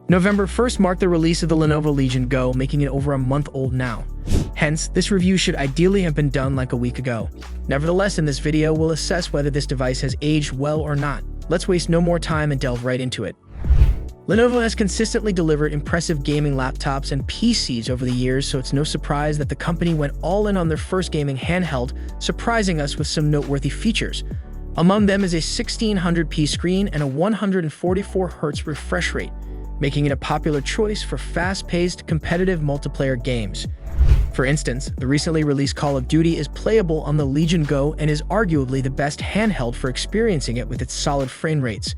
November 1st marked the release of the Lenovo Legion Go, making it over a month old now. Hence, this review should ideally have been done like a week ago. Nevertheless, in this video, we'll assess whether this device has aged well or not. Let's waste no more time and delve right into it. Lenovo has consistently delivered impressive gaming laptops and PCs over the years, so it's no surprise that the company went all in on their first gaming handheld, surprising us with some noteworthy features. Among them is a 1600p screen and a 144Hz refresh rate, making it a popular choice for fast-paced, competitive multiplayer games. For instance, the recently released Call of Duty is playable on the Legion Go and is arguably the best handheld for experiencing it with its solid frame rates.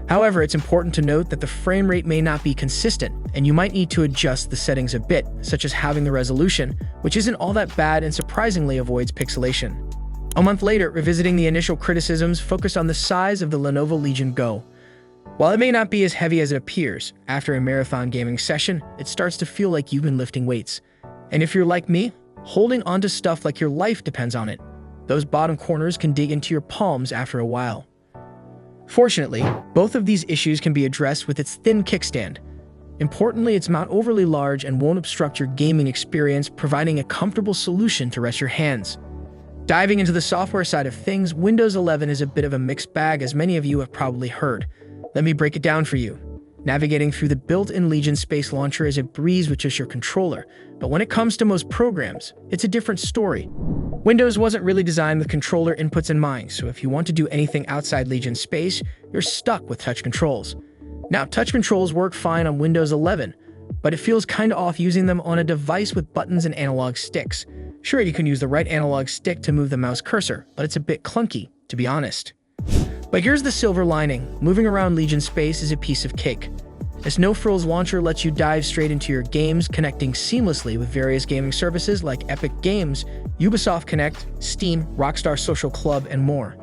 However, it's important to note that the frame rate may not be consistent, and you might need to adjust the settings a bit, such as having the resolution, which isn't all that bad and surprisingly avoids pixelation. A month later, revisiting the initial criticisms focused on the size of the Lenovo Legion Go. While it may not be as heavy as it appears, after a marathon gaming session, it starts to feel like you've been lifting weights. And if you're like me, holding onto stuff like your life depends on it, those bottom corners can dig into your palms after a while. Fortunately, both of these issues can be addressed with its thin kickstand. Importantly, it's not overly large and won't obstruct your gaming experience, providing a comfortable solution to rest your hands. Diving into the software side of things, Windows 11 is a bit of a mixed bag, as many of you have probably heard. Let me break it down for you. Navigating through the built-in Legion Space Launcher is a breeze with just your controller, but when it comes to most programs, it's a different story. Windows wasn't really designed with controller inputs in mind, so if you want to do anything outside Legion Space, you're stuck with touch controls. Now, touch controls work fine on Windows 11, but it feels kinda off using them on a device with buttons and analog sticks. Sure, you can use the right analog stick to move the mouse cursor, but it's a bit clunky, to be honest. But here's the silver lining. Moving around Legion Space is a piece of cake. This no-frills launcher lets you dive straight into your games, connecting seamlessly with various gaming services like Epic Games, Ubisoft Connect, Steam, Rockstar Social Club, and more.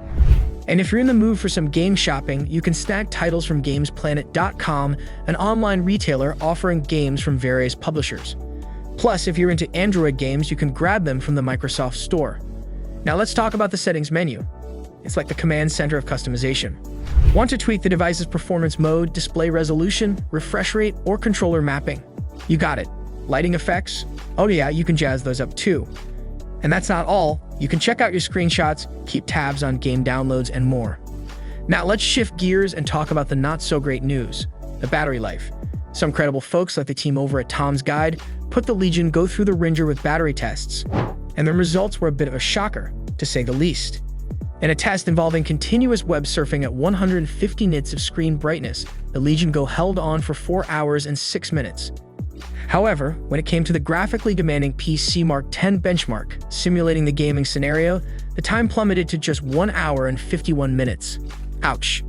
And if you're in the mood for some game shopping, you can snag titles from GamesPlanet.com, an online retailer offering games from various publishers. Plus, if you're into Android games, you can grab them from the Microsoft Store. Now let's talk about the settings menu. It's like the command center of customization. Want to tweak the device's performance mode, display resolution, refresh rate, or controller mapping? You got it. Lighting effects? Oh yeah, you can jazz those up too. And that's not all. You can check out your screenshots, keep tabs on game downloads, and more. Now let's shift gears and talk about the not-so-great news, the battery life. Some credible folks like the team over at Tom's Guide put the Legion Go through the ringer with battery tests, and the results were a bit of a shocker, to say the least. In a test involving continuous web surfing at 150 nits of screen brightness, the Legion Go held on for 4 hours and 6 minutes. However, when it came to the graphically demanding PC Mark X benchmark, simulating the gaming scenario, the time plummeted to just 1 hour and 51 minutes. Ouch.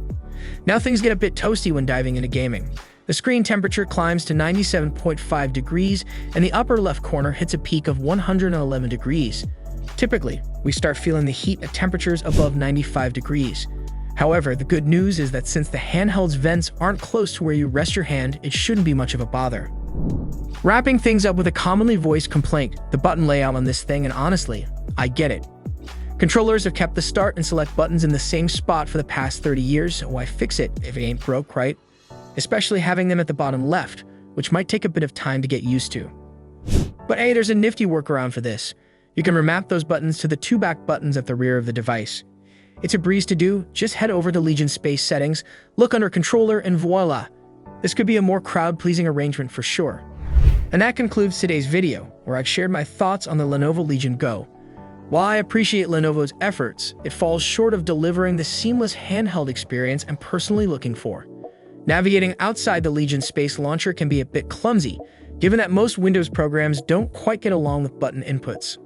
Now things get a bit toasty when diving into gaming. The screen temperature climbs to 97.5 degrees, and the upper left corner hits a peak of 111 degrees. Typically, we start feeling the heat at temperatures above 95 degrees. However, the good news is that since the handheld's vents aren't close to where you rest your hand, it shouldn't be much of a bother. Wrapping things up with a commonly voiced complaint, the button layout on this thing, and honestly, I get it. Controllers have kept the start and select buttons in the same spot for the past 30 years, so why fix it if it ain't broke, right? Especially having them at the bottom left, which might take a bit of time to get used to. But hey, there's a nifty workaround for this. You can remap those buttons to the 2 back buttons at the rear of the device. It's a breeze to do. Just head over to Legion Space settings, look under controller, and voila! This could be a more crowd-pleasing arrangement for sure. And that concludes today's video, where I've shared my thoughts on the Lenovo Legion Go. While I appreciate Lenovo's efforts, it falls short of delivering the seamless handheld experience I'm personally looking for. Navigating outside the Legion Space Launcher can be a bit clumsy, given that most Windows programs don't quite get along with button inputs.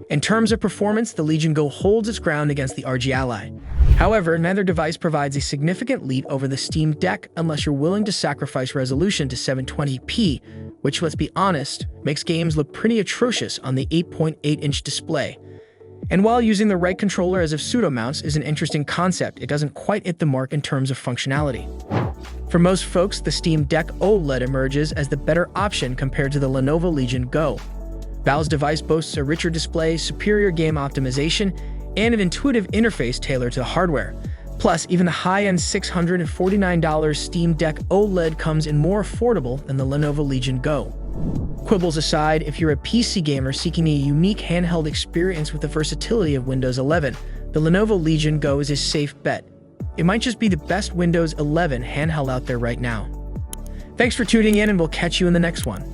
In terms of performance, the Legion Go holds its ground against the RG Ally. However, neither device provides a significant lead over the Steam Deck unless you're willing to sacrifice resolution to 720p, which, let's be honest, makes games look pretty atrocious on the 8.8-inch display. And while using the right controller as of pseudo-mounts is an interesting concept, it doesn't quite hit the mark in terms of functionality. For most folks, the Steam Deck OLED emerges as the better option compared to the Lenovo Legion Go. Valve's device boasts a richer display, superior game optimization, and an intuitive interface tailored to the hardware. Plus, even the high-end $649 Steam Deck OLED comes in more affordable than the Lenovo Legion Go. Quibbles aside, if you're a PC gamer seeking a unique handheld experience with the versatility of Windows 11, the Lenovo Legion Go is a safe bet. It might just be the best Windows 11 handheld out there right now. Thanks for tuning in, and we'll catch you in the next one.